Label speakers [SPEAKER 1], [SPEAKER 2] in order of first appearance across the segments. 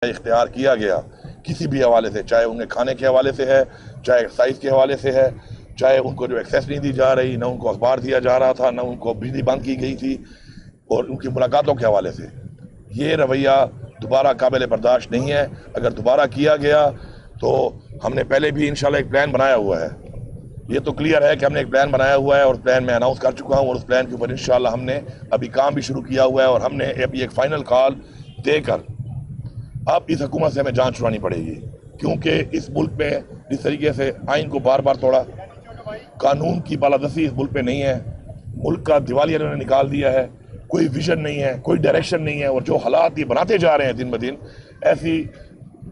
[SPEAKER 1] इख्तियार किया गया किसी भी हवाले से, चाहे उन्हें खाने के हवाले से है, चाहे एक्सरसाइज के हवाले से है, चाहे उनको जो एक्सेस नहीं दी जा रही, ना उनको अखबार दिया जा रहा था, ना उनको बिजली बंद की गई थी, और उनकी मुलाकातों के हवाले से ये रवैया दोबारा काबिल बर्दाश्त नहीं है। अगर दोबारा किया गया तो हमने पहले भी इंशाल्लाह एक प्लान बनाया हुआ है। ये तो क्लियर है कि हमने एक प्लान बनाया हुआ है और प्लान मैं अनाउंस कर चुका हूँ, और उस प्लान के ऊपर इंशाल्लाह हमने अभी काम भी शुरू किया हुआ है, और हमने अभी एक फ़ाइनल कॉल देकर अब इस हुकूमत से हमें जान छुड़ानी पड़ेगी, क्योंकि इस मुल्क में जिस तरीके से आइन को बार बार तोड़ा, कानून की बालादस्ती इस मुल्क में नहीं है, मुल्क का दिवालिया इन्होंने निकाल दिया है, कोई विजन नहीं है, कोई डायरेक्शन नहीं है, और जो हालात ये बनाते जा रहे हैं दिन ब दिन, ऐसी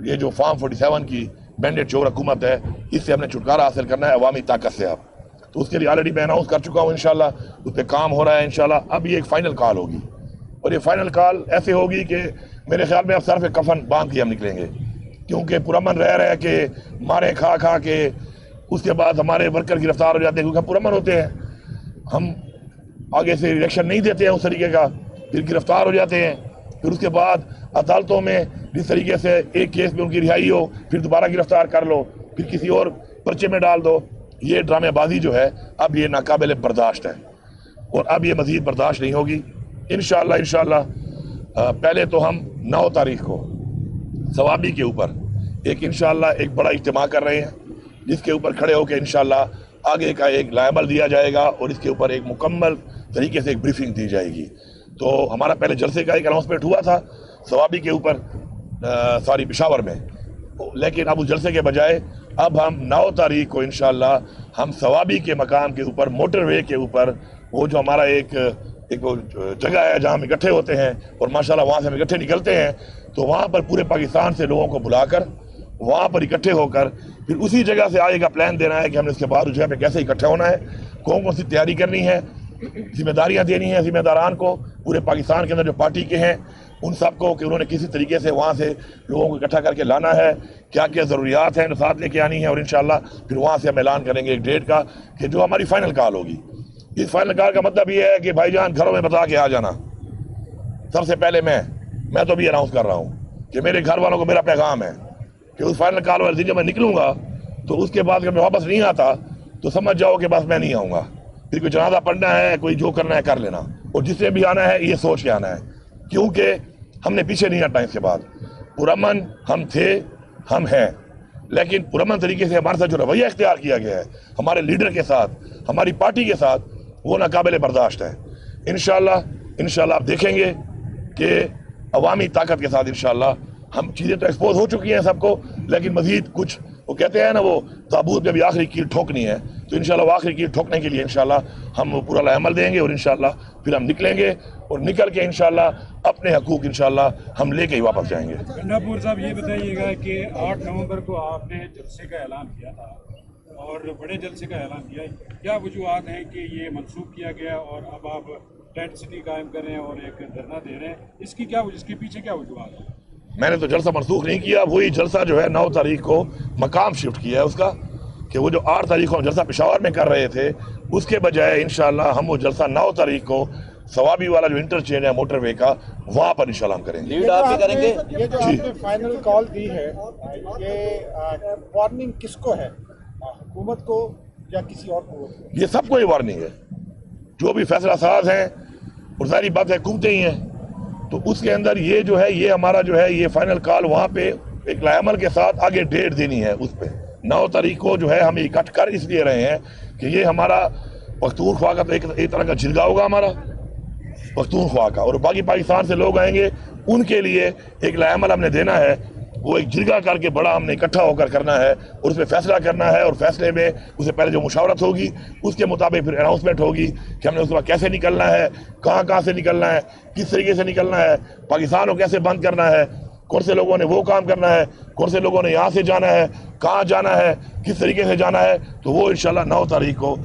[SPEAKER 1] ये जो फार्म 47 की मैंडेट चोर हुकूमत है, इससे हमने छुटकारा हासिल करना है अवामी ताकत से। अब तो उसके लिए ऑलरेडी मैं अनाउंस कर चुका हूँ, इंशाल्लाह उस पर काम हो रहा है। इंशाल्लाह अब ये एक फ़ाइनल कॉल होगी, और ये फ़ाइनल कॉल ऐसे होगी कि मेरे ख्याल में अब सर पे कफन बांध के हम निकलेंगे, क्योंकि पुरअमन रह के मारे खा खा के उसके बाद हमारे वर्कर गिरफ्तार हो जाते हैं, क्योंकि हम पुरअमन होते हैं, हम आगे से रिएक्शन नहीं देते हैं उस तरीके का, फिर गिरफ्तार हो जाते हैं, फिर उसके बाद अदालतों में जिस तरीके से एक केस में उनकी रिहाई हो, फिर दोबारा गिरफ्तार कर लो, फिर किसी और पर्चे में डाल दो। ये ड्रामेबाजी जो है अब ये नाकाबिल बर्दाश्त है, और अब ये मज़ीद बर्दाश्त नहीं होगी। इंशाल्लाह पहले तो हम 9 तारीख को सवाबी के ऊपर एक बड़ा इज्तिमा कर रहे हैं, जिसके ऊपर खड़े होकर इंशाल्लाह आगे का एक लायबल दिया जाएगा, और इसके ऊपर एक मुकम्मल तरीके से एक ब्रीफिंग दी जाएगी। तो हमारा पहले जलसे का एक अनाउंसमेंट हुआ था सवाबी के ऊपर, पेशावर में, लेकिन अब उस जलसे के बजाय अब हम 9 तारीख को इंशाल्लाह हम सवाबी के मकाम के ऊपर, मोटरवे के ऊपर, वो जो हमारा एक जगह है जहाँ हम इकट्ठे होते हैं, और माशाल्लाह वहाँ से हम इकट्ठे निकलते हैं, तो वहाँ पर पूरे पाकिस्तान से लोगों को बुलाकर वहाँ पर इकट्ठे होकर फिर उसी जगह से आगे का प्लान देना है कि हमने उसके बाद उस जगह पे कैसे इकट्ठा होना है, कौन सी तैयारी करनी है, जिम्मेदारियाँ देनी है जिम्मेदारान को, पूरे पाकिस्तान के अंदर जो पार्टी के हैं उन सबको, कि उन्होंने किसी तरीके से वहाँ से लोगों को इकट्ठा करके लाना है, क्या क्या ज़रूरियात हैं साथ लेके आनी है, और इंशाल्लाह फिर वहाँ से हम ऐलान करेंगे एक डेट का कि जो हमारी फ़ाइनल कॉल होगी। इस फाइनल कॉल का मतलब ये है कि भाईजान घरों में बता के आ जाना। सबसे पहले मैं तो भी अनाउंस कर रहा हूँ कि मेरे घर वालों को मेरा पैगाम है कि उस फाइनल कॉल वाले दिन जब मैं निकलूँगा तो उसके बाद अगर मैं वापस नहीं आता तो समझ जाओ कि बस मैं नहीं आऊँगा, फिर कोई जनाजा पढ़ना है, कोई जो करना है कर लेना, और जिसने भी आना है ये सोच के आना है, क्योंकि हमने पीछे नहीं हटना। इसके बाद पुरअमन हम थे, हम हैं, लेकिन पुरअमन तरीके से हमारे साथ जो रवैया इख्तियार किया गया है हमारे लीडर के साथ, हमारी पार्टी के साथ, वो नाकाबिल बर्दाश्त है। इंशाल्लाह आप देखेंगे कि अवामी ताकत के साथ इंशाल्लाह हम चीज़ें तो एक्सपोज हो चुकी हैं सबको, लेकिन मज़ीद कुछ, वो कहते हैं ना, वो ताबूत में भी आखिरी कील ठोकनी है, तो इंशाल्लाह आखिरी कील ठोकने के लिए इंशाल्लाह हम पूरा लामल देंगे, और इंशाल्लाह फिर हम निकलेंगे, और निकल के इंशाल्लाह अपने हकूक इंशाल्लाह हम लेके ही वापस जाएंगे।
[SPEAKER 2] गंडापुर साहब, ये बताइएगा कि 8 नवंबर को आपने जलसे का ऐलान किया था और बड़े जलसे का ऐलान किया, क्या वजूहत हैं कि ये मनसूख किया गया और अब आप टेंट सिटी कायम कर रहे हैं और एक धरना दे रहे हैं, इसके पीछे क्या वजूहत है?
[SPEAKER 1] मैंने तो जलसा मनसूख नहीं किया, वही जलसा जो है 9 तारीख को मकाम शिफ्ट किया है उसका, कि वो जो 8 तारीख को हम जलसा पेशावर में कर रहे थे, उसके बजाय इंशाल्लाह हम वो जलसा 9 तारीख को सवाबी वाला जो इंटरचेंज है मोटरवे का, वहाँ पर इंशाल्लाह हम करेंगे।
[SPEAKER 3] लीड आप भी करेंगे?
[SPEAKER 4] ये जो आपने फाइनल कॉल दी है, ये वार्निंग किसको है, हुकूमत को या किसी और को?
[SPEAKER 1] ये सबको ही वार्निंग है, जो भी फैसला साज हैं, और सारी बात है हुकूमतें ही हैं, तो उसके अंदर ये जो है, ये हमारा जो है ये फाइनल कॉल वहाँ पे एक लायमल के साथ आगे डेट देनी है। उस पर 9 तारीख को जो है हम इकट्ठ कर इसलिए रहे हैं कि ये हमारा पख्तूनख्वा का तो एक तरह का जिरगा होगा हमारा पख्तूनख्वा का, और बाकी पाकिस्तान से लोग आएंगे उनके लिए एक लायमल हमने देना है, वो एक जिरगा करके बड़ा हमने इकट्ठा होकर करना है, और उसमें फैसला करना है, और फैसले में उससे पहले जो मुशावरत होगी उसके मुताबिक फिर अनाउंसमेंट होगी कि हमने उसके बाद कैसे निकलना है, कहाँ से निकलना है, किस तरीके से निकलना है, पाकिस्तान को कैसे बंद करना है, कौन से लोगों ने वो काम करना है, कौन से लोगों ने यहाँ से जाना है, कहाँ जाना है, किस तरीके से जाना है। तो वो इंशाल्लाह 9 तारीख को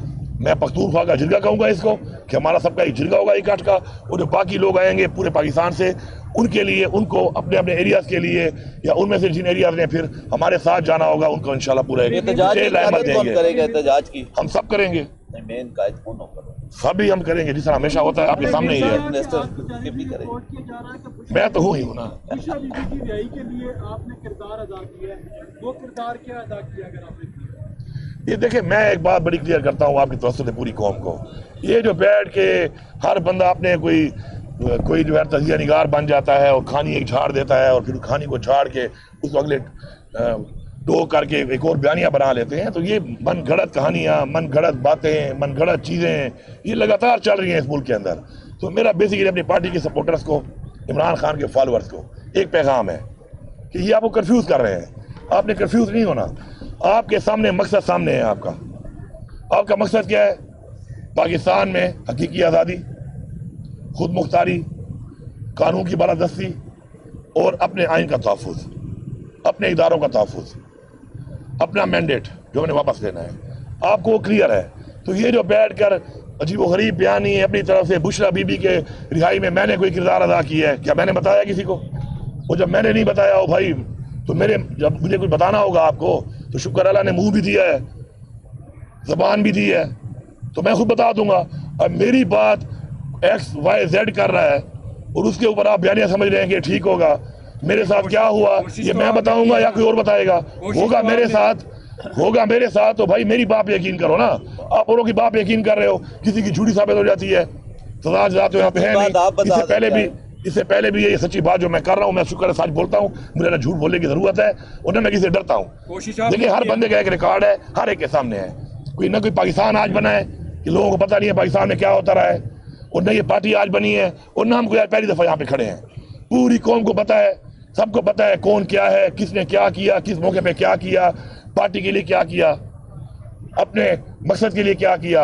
[SPEAKER 1] मैं पख्तूनख्वा का जिरगा कहूँगा इसको, कि हमारा सबका एक जिरगा होगा इकट्ठ का, और जो बाकी लोग आएंगे पूरे पाकिस्तान से उनके लिए, उनको अपने अपने एरियाज के लिए, या उनमें से जिन एरियाज ने फिर हमारे साथ जाना होगा उनको इंशाल्लाह पूरा
[SPEAKER 3] एहतजाज की
[SPEAKER 1] हम सब करेंगे।
[SPEAKER 3] मेन कायद कौन होगा?
[SPEAKER 1] सभी हम करेंगे, जिस तरह हमेशा होता है आपके सामने ही है।
[SPEAKER 3] मिनिस्टर भी करेंगे।
[SPEAKER 1] मैं तो हूँ ही हूँ ना।
[SPEAKER 3] ईशा बीबी की रिहाई के लिए आपने किरदार अदा किया है, वो किरदार क्या अदा किया अगर आपने किया?
[SPEAKER 1] ये देखिए, मैं एक बात बड़ी क्लियर करता हूँ आपकी तरफ से पूरी कौम को, ये जो बैठ के हर बंदा अपने कोई जो है तजिया निगार बन जाता है और कहानी एक झाड़ देता है और फिर कहानी को झाड़ के उसको अगले दो करके एक और बयानियाँ बना लेते हैं, तो ये मन गढ़त कहानियाँ, मन गढ़त बातें, मन गढ़त चीज़ें ये लगातार चल रही हैं इस मुल्क के अंदर। तो मेरा बेसिकली अपनी पार्टी के सपोर्टर्स को, इमरान खान के फॉलोअर्स को एक पैगाम है कि ये आपको कंफ्यूज कर रहे हैं। आपने कंफ्यूज नहीं होना, आपके सामने मकसद सामने है। आपका मकसद क्या है? पाकिस्तान में हकीकी आज़ादी, खुद मुख्तारी, कानून की बालादस्ती और अपने आइन का तहफ़्फ़ुज़, अपने इदारों का तहफ़्फ़ुज़, अपना मैंडेट जो हमें वापस लेना है। आपको वो क्लियर है। तो ये जो बैठ कर अजीब गरीब बयानी है अपनी तरफ से, बुशरा बीबी के रिहाई में मैंने कोई किरदार अदा किया है क्या? मैंने बताया किसी को? और जब मैंने नहीं बताया हो भाई, तो जब मुझे कुछ बताना होगा आपको, तो शुक्र अल्लाह ने मुंह भी दिया है, ज़बान भी दी है, तो मैं खुद बता दूंगा। अब मेरी बात XYZ कर रहा है और उसके ऊपर आप बयानियाँ समझ रहे हैं कि ठीक होगा। मेरे साथ क्या हुआ ये मैं बताऊंगा या कोई और बताएगा? होगा मेरे साथ तो भाई मेरी बात यकीन करो ना। आप औरों की बात यकीन कर रहे हो, किसी की झूठी साबित हो जाती है, सजा तो यहाँ पे है नहीं। इससे पहले भी ये सच्ची बात जो मैं कर रहा हूँ, मैं शुक्र है सच बोलता हूँ, मुझे ना झूठ बोलने की जरूरत है और न मैं किसी से डरता हूँ। देखिए, हर बंदे का एक रिकॉर्ड है, हर एक के सामने है। कोई ना कोई पाकिस्तान आज बना है कि लोगों को पता नहीं है पाकिस्तान में क्या होता रहा है, और न ये पार्टी आज बनी है, और न हम कोई आज पहली दफा यहाँ पे खड़े हैं। पूरी कौम को पता है, सबको पता है कौन क्या है, किसने क्या किया, किस मौके पे क्या किया, पार्टी के लिए क्या किया, अपने मकसद के लिए क्या किया,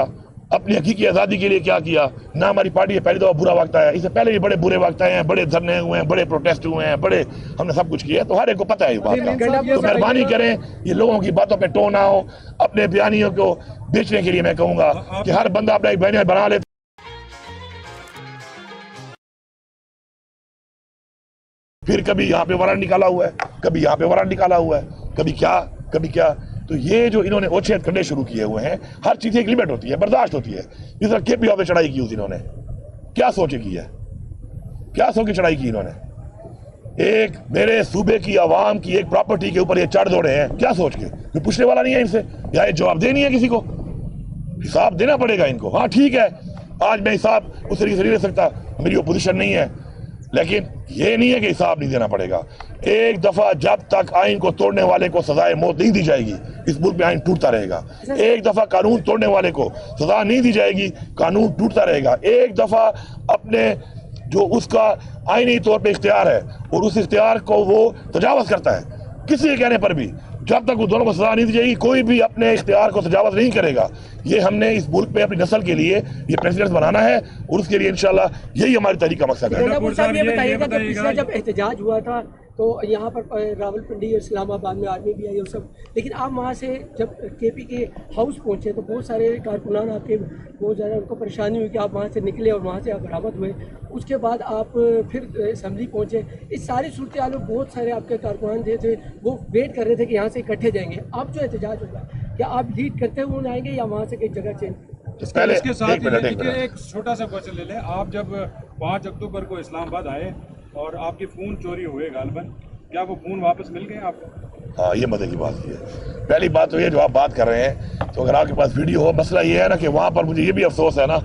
[SPEAKER 1] अपनी हकीकी आज़ादी के लिए क्या किया। ना हमारी पार्टी है पहली दफा बुरा वक्त आया, इससे पहले भी बड़े बुरे वक्त आए हैं, बड़े धरने हुए हैं, बड़े प्रोटेस्ट हुए हैं, बड़े हमने सब कुछ किया है। तो हर एक को पता है इस बात का। तो मेहरबानी करें, ये लोगों की बातों पे टोन ना हो। अपने बयानियों को बेचने के लिए मैं कहूँगा कि हर बंदा अपना एक बयानिया बना ले, फिर कभी यहाँ पे वारंट निकाला हुआ है, कभी यहाँ पे वारंट निकाला हुआ है, कभी क्या। तो ये जो इन्होंने ओछेद करने शुरू किए हुए हैं, हर चीज़ की एक लिमिट होती है, बर्दाश्त होती है। जिस तरह KPO पे चढ़ाई की उस इन्होंने क्या सोच के चढ़ाई की इन्होंने? एक मेरे सूबे की आवाम की एक प्रॉपर्टी के ऊपर ये चढ़ दौड़े हैं, क्या सोच के? कोई पूछने वाला नहीं है इनसे, या ये जवाब देनी है किसी को? हिसाब देना पड़ेगा इनको। हाँ ठीक है, आज मैं हिसाब उस तरीके से नहीं दे सकता, मेरी ओपोजिशन नहीं है, लेकिन ये नहीं है कि हिसाब नहीं देना पड़ेगा। एक दफा जब तक आइन को तोड़ने वाले को सजाए मौत नहीं दी जाएगी, इस मुल्क में आइन टूटता रहेगा। एक दफा कानून तोड़ने वाले को सजा नहीं दी जाएगी, कानून टूटता रहेगा। एक दफा अपने जो उसका आईनी तौर पे इख्तियार है और उस इख्तियार को वो तजावज़ करता है, किसी के कहने पर भी, जब तक वो दोनों को सजा नहीं दी जाएगी, कोई भी अपने इख्तियार को तजावज़ नहीं करेगा। ये हमने इस मुल्क पे अपनी नस्ल के लिए ये प्रेसिडेंट बनाना है और उसके लिए इंशाल्लाह यही हमारी तहरीक का मकसद है।
[SPEAKER 5] ये बताइएगा कि पिछले जब एहतजाज हुआ था तो यहाँ पर रावलपिंडी इस्लामाबाद में आर्मी भी आई और सब, लेकिन आप वहाँ से जब KP के हाउस पहुँचे तो बहुत सारे कारकुनान आपके बहुत ज़्यादा उनको परेशानी हुई कि आप वहाँ से निकले और वहाँ से आप बरामद हुए। उसके बाद आप फिर असम्बली पहुँचे। इस सारी सूरत हाल में बहुत सारे आपके कारकुनान जो थे वो वेट कर रहे थे कि यहाँ से इकट्ठे जाएंगे। अब जो एहतजाज होगा, क्या आप लीड करते हुए आएंगे या वहाँ से कई जगह चेंज?
[SPEAKER 2] इसके साथ एक छोटा सा क्वेश्चन ले लें। आप जब 5 अक्टूबर को इस्लामाबाद आए और आपके फ़ोन चोरी हुए गालबन, क्या वो फ़ोन वापस मिल गए आपको?
[SPEAKER 1] हाँ, ये मजे की बात है। पहली बात तो ये जो आप बात कर रहे हैं, तो अगर आपके पास वीडियो हो, मसला ये है ना कि वहाँ पर मुझे ये भी अफसोस है ना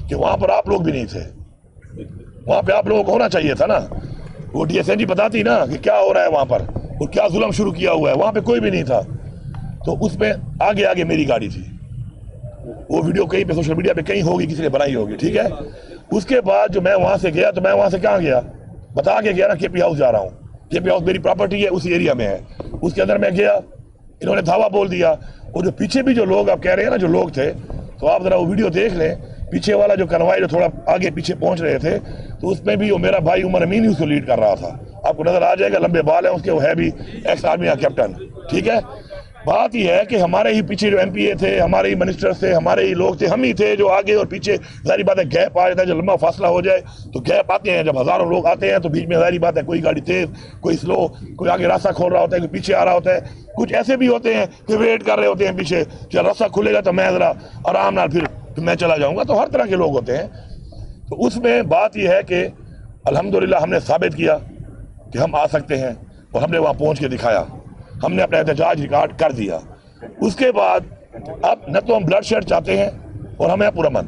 [SPEAKER 1] कि वहाँ पर आप लोग भी नहीं थे। वहाँ पे आप लोगों को होना चाहिए था ना। वो DSNG बताती ना कि क्या हो रहा है वहाँ पर और क्या जुल्म शुरू किया हुआ है। वहाँ पे कोई भी नहीं था, तो उसमें आगे मेरी गाड़ी थी। वो वीडियो कहीं पे सोशल मीडिया पे कहीं होगी, किसी ने बनाई होगी, ठीक है। उसके बाद जो मैं वहाँ से गया, तो मैं वहाँ से कहाँ गया, बता के गया ना KP हाउस जा रहा हूँ। KP हाउस मेरी प्रॉपर्टी है, उसी एरिया में है। उसके अंदर मैं गया, इन्होंने धावा बोल दिया। और जो पीछे भी जो लोग आप कह रहे हैं ना, जो लोग थे, तो आप जरा वो वीडियो देख लें। पीछे वाला जो कन्वाई जो थोड़ा आगे पीछे पहुंच रहे थे, तो उसमें भी वो मेरा भाई उमर अमीन ही उसको लीड कर रहा था। आपको नजर आ जाएगा, लंबे बाल है उसके, वो है भी एक्स आर्मी का कैप्टन, ठीक है। बात यह है कि हमारे ही पीछे जो MPA थे, हमारे ही मिनिस्टर्स थे, हमारे ही लोग थे, हम ही थे जो आगे और पीछे। जारी बात है गैप आ जाता है, जब लंबा फासला हो जाए तो गैप आते हैं। जब हज़ारों लोग आते हैं तो बीच में जारी बात है कोई गाड़ी तेज, कोई स्लो, कोई आगे रास्ता खोल रहा होता है, कोई पीछे आ रहा होता है। कुछ ऐसे भी होते हैं कि वेट कर रहे होते हैं पीछे, जब रास्ता खुलेगा तो मैं ज़रा आराम नाल फिर मैं चला जाऊँगा। तो हर तरह के लोग होते हैं। तो उसमें बात यह है कि अल्हम्दुलिल्लाह हमने साबित किया कि हम आ सकते हैं और हमने वहाँ पहुँच के दिखाया, हमने अपना एहतजाज रिकॉर्ड कर दिया। उसके बाद अब न तो हम ब्लड शेड चाहते हैं और हमें पुरअमन।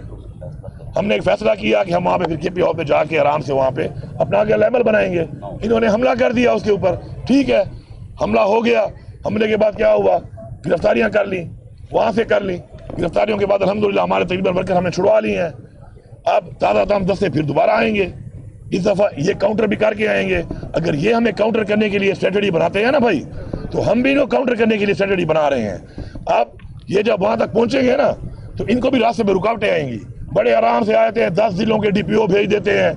[SPEAKER 1] हमने एक फैसला किया कि हम वहाँ पे फिर KP हाउस पे जाके आराम से वहाँ पे अपना आगे लेवल बनाएंगे। इन्होंने हमला कर दिया उसके ऊपर, ठीक है, हमला हो गया। हमले के बाद क्या हुआ, गिरफ्तारियाँ कर ली, वहाँ से कर ली। गिरफ्तारियों के बाद अल्हम्दुलिल्लाह हमारे तकरीबन वर्कर हमने छुड़वा ली हैं। अब ताज़ा ताम दस्ते फिर दोबारा आएंगे, इस दफ़ा ये काउंटर भी करके आएंगे। अगर ये हमें काउंटर करने के लिए स्ट्रेटजी बनाते हैं ना भाई, तो हम भी इनको काउंटर करने के लिए स्ट्रेटजी बना रहे हैं। अब ये जब वहाँ तक पहुँचेंगे ना, तो इनको भी रास्ते में रुकावटें आएंगी। बड़े आराम से आते हैं, 10 जिलों के DPO भेज देते हैं,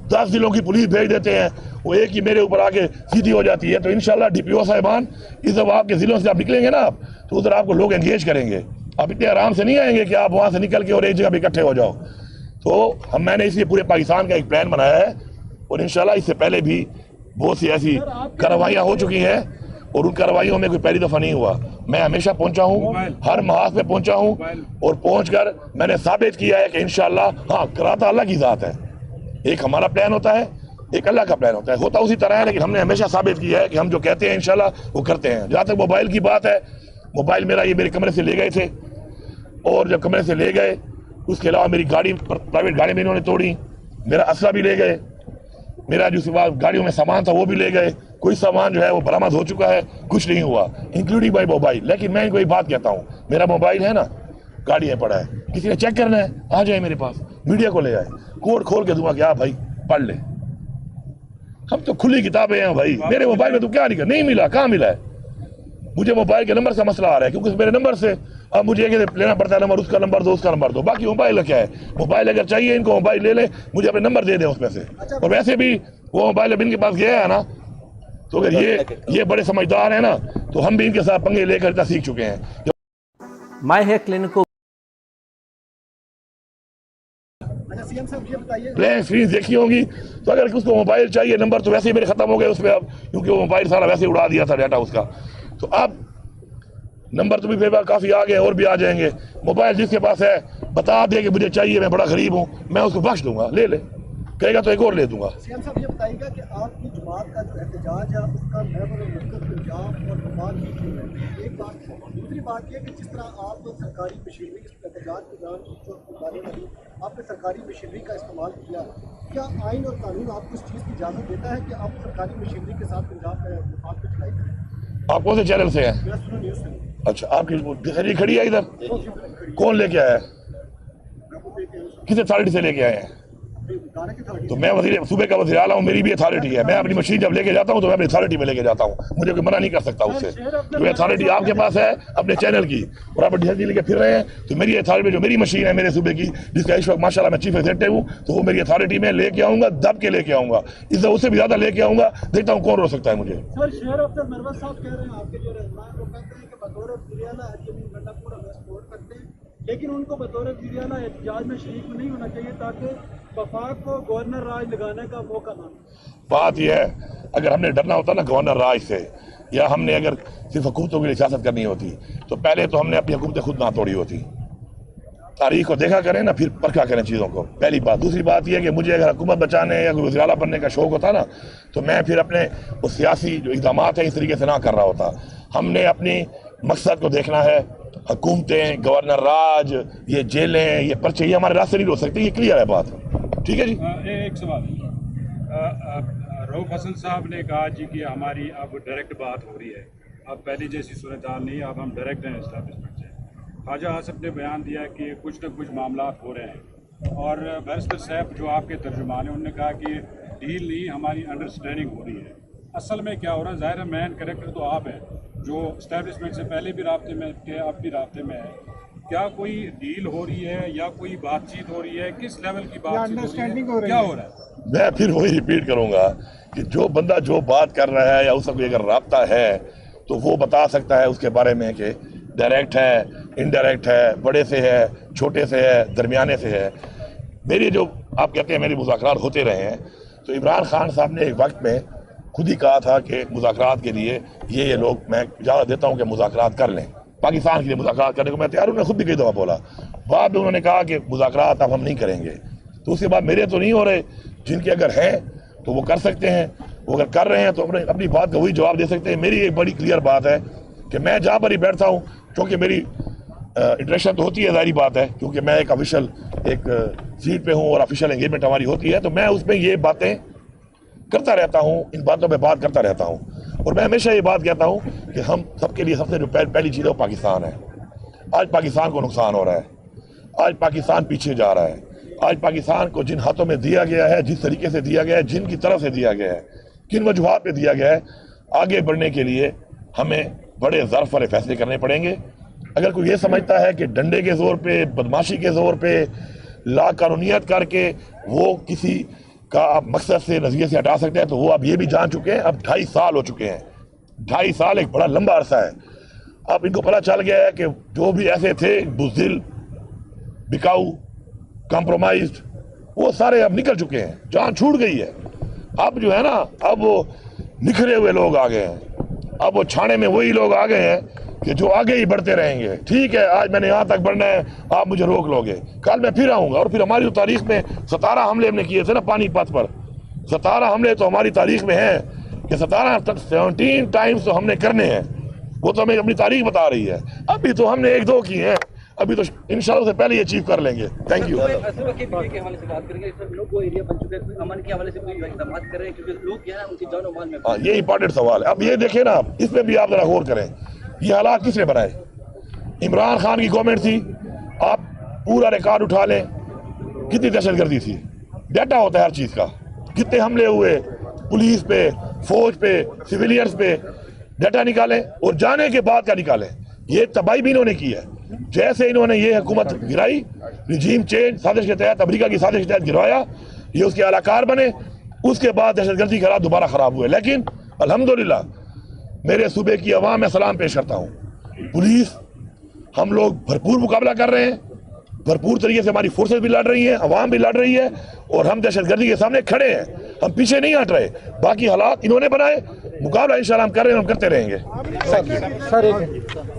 [SPEAKER 1] 10 जिलों की पुलिस भेज देते हैं, वो एक ही मेरे ऊपर आके सीधी हो जाती है। तो इंशाल्लाह DPO साहिबान, इस दफ़ा आपके ज़िलों से आप निकलेंगे ना आप, तो उधर आपको लोग एंगेज करेंगे। आप इतने आराम से नहीं आएंगे कि आप वहाँ से निकल के और एक जगह पे इकट्ठे हो जाओ। तो मैंने इसलिए पूरे पाकिस्तान का एक प्लान बनाया है और इंशाल्लाह इससे पहले भी बहुत सी ऐसी कार्रवाइयाँ हो चुकी हैं और उन कार्रवाइयों में कोई पहली दफ़ा नहीं हुआ। मैं हमेशा पहुंचा हूं, हर महाज पे पहुंचा हूं और पहुंचकर मैंने साबित किया है कि इंशाल्लाह, हाँ, कराता अल्लाह की ज़ात है। एक हमारा प्लान होता है, एक अल्लाह का प्लान होता है, होता उसी तरह है, लेकिन हमने हमेशा साबित किया है कि हम जो कहते हैं इंशाल्लाह वो करते हैं। जहाँ तक मोबाइल की बात है, मोबाइल मेरा ये मेरे कमरे से ले गए थे और जब कमरे से ले गए उसके अलावा मेरी गाड़ी, प्राइवेट गाड़ी में इन्होंने तोड़ी, मेरा असला भी ले गए, मेरा जो सिवा गाड़ियों में सामान था वो भी ले गए। कोई सामान जो है वो बरामद हो चुका है, कुछ नहीं हुआ, इंक्लूडिंग माई मोबाइल। लेकिन मैं इनको एक बात कहता हूँ, मेरा मोबाइल है ना गाड़ी में पड़ा है, किसी ने चेक करना है आ जाए मेरे पास, मीडिया को ले आए, कोड खोल के दूंगा कि आप भाई पढ़ ले। हम तो खुली किताबें हैं भाई। मेरे मोबाइल में तो क्या नहीं मिला, कहाँ मिला है? मुझे मोबाइल के नंबर से मसला आ रहा है, क्योंकि मेरे नंबर से अब मुझे लेना पड़ता है नंबर, उसका नंबर दो, उसका नंबर दो। बाकी मोबाइल का क्या है, मोबाइल अगर चाहिए इनको मोबाइल ले ले, मुझे अपने नंबर दे दें उसमें से। और वैसे भी वो मोबाइल अब इनके पास गया है ना, तो अगर ये बड़े समझदार है ना, तो हम भी इनके साथ पंगे लेकर इतना सीख चुके हैं।
[SPEAKER 6] माय हेयर क्लिनिक को
[SPEAKER 4] सीएम साहब ये बताइए,
[SPEAKER 1] ब्लैंक स्क्रीन देखी होंगी, तो अगर उसको मोबाइल चाहिए, नंबर तो वैसे ही मेरे खत्म हो गए उसमें अब, क्योंकि वो मोबाइल सारा वैसे उड़ा दिया था डाटा उसका। तो अब नंबर तो भी मेरे पास काफ़ी आ गए और भी आ जाएंगे। मोबाइल जिसके पास है बता दे कि मुझे चाहिए, मैं बड़ा गरीब हूँ, मैं उसको बख्श दूंगा, ले ले, कहेगा तो एक और ले दूंगा।
[SPEAKER 4] सीएम साहब ये बताइएगा कि आपकी जमात का जो एहतजाज है उसका लेवल और मरकज़ पंजाब और बंगाल की क्यों है, एक बात है। दूसरी बात यह कि जिस तरह आप सरकारी मशीनरी के एहतजाज के दौरान आपने सरकारी मशीनरी का इस्तेमाल किया, क्या आइन और कानून आपको इस चीज़ की इजाज़त देता है कि आप सरकारी मशीनरी के साथ पंजाब में मुफाद पर चलाई करें?
[SPEAKER 1] आप कौन से चैनल से हैं?
[SPEAKER 4] मेरा सुनो न्यूज़ से।
[SPEAKER 1] अच्छा, आपकी खड़ी खड़ी है इधर, कौन लेके आया है, किस अथॉरिटी से लेके आए हैं? तो मैं सूबे का वज़ीर आला हूँ, मेरी भी अथॉरिटी है। मैं अपनी मशीन जब लेके जाता हूँ तो मैं अपनी अथॉरिटी में लेके जाता हूँ, मुझे कोई मना नहीं कर सकता उससे। जो अथॉरिटी आपके पास है अपने चैनल की और आप ढेर लेके फिर रहे हैं, तो मेरी अथॉरिटी में जो मेरी मशीन है मेरे सूबे की, जिसका इस वक्त माशाल्लाह मैं चीफ एग्जीक्यूटिव हूँ, तो वो मेरी अथॉरिटी में लेके आऊँगा, दब के लेके आऊँगा, इससे उससे भी ज़्यादा लेके आऊँगा। देखता हूँ कौन रोक सकता है मुझे।
[SPEAKER 3] सर, शेर अफसर मरवत साहब कह रहे हैं आपके जो रहनुमा वो कहते हैं कि बतौर वज़ीर आला हरजमीन गंडापुर हमें सपोर्ट करते हैं, लेकिन उनको बतौर वज़ीर आला एहतजाज में शरीक नहीं होना चाहिए ताकि वफाक को गवर्नर राज लगाने का मौका ना मिले।
[SPEAKER 1] बात यह है, अगर हमने डरना होता ना गवर्नर राज से, या हमने अगर सिर्फ हुकूमतों के लिए सियासत करनी होती, तो पहले तो हमने अपनी हुकूमतें खुद ना तोड़ी होती। तारीख को देखा करें ना, फिर परखा करें चीज़ों को, पहली बात। दूसरी बात यह है कि मुझे अगर हुकूमत बचाने या वज़ीर आला बनने का शौक होता ना, तो मैं फिर अपने वो सियासी जो इक़दाम है इस तरीके से ना कर रहा होता। हमने अपनी मकसद को देखना है। हुकूमतें, गवर्नर राज, ये जेलें, ये पर्चे, ये हमारे रास्ते नहीं रोक सकते, ये क्लियर है बात। ठीक है जी।
[SPEAKER 2] एक सवाल, रऊफ हसन साहब ने कहा जी कि हमारी अब डायरेक्ट बात हो रही है, अब पहले जैसी सूरत हाल नहीं, अब हम डायरेक्ट हैं इस्टेब्लिशमेंट से। ख्वाजा आसिफ ने बयान दिया कि कुछ न कुछ मामला हो रहे हैं, और बैरिस्टर साहब जो आपके तर्जुमान हैं उन्होंने कहा कि डील नहीं, हमारी अंडरस्टैंडिंग हो रही है। असल में क्या हो रहा है, ज़ाहिर है मैन कैरेक्टर तो आप हैं जो इस्टेब्लिशमेंट से पहले भी राब्ते में थे, अब भी राब्ते में है। क्या कोई डील हो रही है या कोई बातचीत हो रही है, किस लेवल की बातचीत हो रही है, क्या हो रहा है?
[SPEAKER 1] मैं फिर वही रिपीट करूंगा कि जो बंदा जो बात कर रहा है या उसका कोई अगर राब्ता है तो वो बता सकता है उसके बारे में कि डायरेक्ट है, इनडायरेक्ट है, बड़े से है, छोटे से है, दरमियाने से है। मेरी जो आप कहते हैं मेरे मुज़ाकरात होते रहे हैं, तो इमरान खान साहब ने एक वक्त में खुद ही कहा था कि मुज़ाकरात के लिए ये लोग, मैं इजाज़त देता हूँ कि मुज़ाकरात कर लें, पाकिस्तान के लिए मुज़ाकरात करने को मैं तैयार हूँ। उन्होंने खुद भी कई दफ़ा बोला। बाद में उन्होंने कहा कि मुज़ाकरात अब हम नहीं करेंगे। तो उसके बाद मेरे तो नहीं हो रहे, जिनके अगर हैं तो वो कर सकते हैं, वो अगर कर रहे हैं तो अपनी बात का वही जवाब दे सकते हैं। मेरी एक बड़ी क्लियर बात है कि मैं जहाँ पर ही बैठता हूँ, क्योंकि मेरी इंटरेक्शन तो होती है, जाहिर बात है, क्योंकि मैं एक ऑफिशियल एक सीट पे हूँ और ऑफिशियल एंगेजमेंट हमारी होती है, तो मैं उसमें ये बातें करता रहता हूँ, इन बातों पे बात करता रहता हूँ। और मैं हमेशा ये बात कहता हूँ कि हम सबके लिए सबसे जो पहली चीज़ है वो पाकिस्तान है। आज पाकिस्तान को नुकसान हो रहा है, आज पाकिस्तान पीछे जा रहा है, आज पाकिस्तान को जिन हाथों में दिया गया है, जिस तरीके से दिया गया है, जिनकी तरफ से दिया गया है, किन वजूहात पे दिया गया है, आगे बढ़ने के लिए हमें बड़े ज़र्फ वाले फैसले करने पड़ेंगे। अगर कोई ये समझता है कि डंडे के ज़ोर पे, बदमाशी के ज़ोर पे, ला कानूनियत करके वो किसी का आप मकसद से, नज़रिए से हटा सकते हैं, तो वो अब ये भी जान चुके हैं। अब 2.5 साल हो चुके हैं। 2.5 साल एक बड़ा लंबा अरसा है। अब इनको पता चल गया है कि जो भी ऐसे थे बुज़दिल, बिकाऊ, कॉम्प्रोमाइज्ड, वो सारे अब निकल चुके हैं, जान छूट गई है। अब जो है ना, अब वो निखरे हुए लोग आ गए हैं। अब वो छाने में वही लोग आ गए हैं कि जो आगे ही बढ़ते रहेंगे। ठीक है, आज मैंने यहाँ तक बढ़ना है, आप मुझे रोक लोगे, कल मैं फिर आऊँगा। और फिर हमारी तारीख में 17 हमले हमने किए थे ना पानीपत पर, 17 हमले तो हमारी तारीख में हैं कि 17 टाइम्स तो हमने करने हैं। वो तो हमें अपनी तारीख बता रही है। अभी तो हमने 1-2 किए हैं, अभी तो इंशाल्लाह से पहले ये अचीव कर लेंगे। Thank you.
[SPEAKER 7] के हवाले से बात करेंगे, सब लोग वो एरिया बन चुके हैं, अमन के हवाले से कोई बात कर रहे हैं, क्योंकि लोग क्या है उनकी जान और माल में।
[SPEAKER 1] हाँ, ये इंपॉर्टेंट सवाल है। अब ये देखें ना, इसमें भी आप जरा गौर करें, ये हालात किसने बनाए? इमरान खान की गवर्नमेंट थी। आप पूरा रिकॉर्ड उठा लें, कितनी दहशतगर्दी थी, डाटा होता है हर चीज़ का, कितने हमले हुए पुलिस पे, फौज पे, सिविलियंस पे, डाटा निकालें और जाने के बाद का निकालें। ये तबाही भी इन्होंने की है। जैसे इन्होंने ये हुकूमत गिराई, रिजीम चेंज साजिश के तहत, अमेरिका की साजिश के तहत गिरवाया, ये उसके अलाकार बने, उसके बाद दहशतगर्दी के हालात दोबारा ख़राब हुए। लेकिन अल्हम्दुलिल्लाह मेरे सूबे की आवाम में सलाम पेश करता हूँ, पुलिस, हम लोग भरपूर मुकाबला कर रहे हैं, भरपूर तरीके से हमारी फोर्सेस भी लड़ रही हैं, अवाम भी लड़ रही है, और हम दहशतगर्दी के सामने खड़े हैं, हम पीछे नहीं हट रहे। बाकी हालात इन्होंने बनाए, मुकाबला इंशाल्लाह हम कर रहे हैं, हम करते रहेंगे।
[SPEAKER 3] सर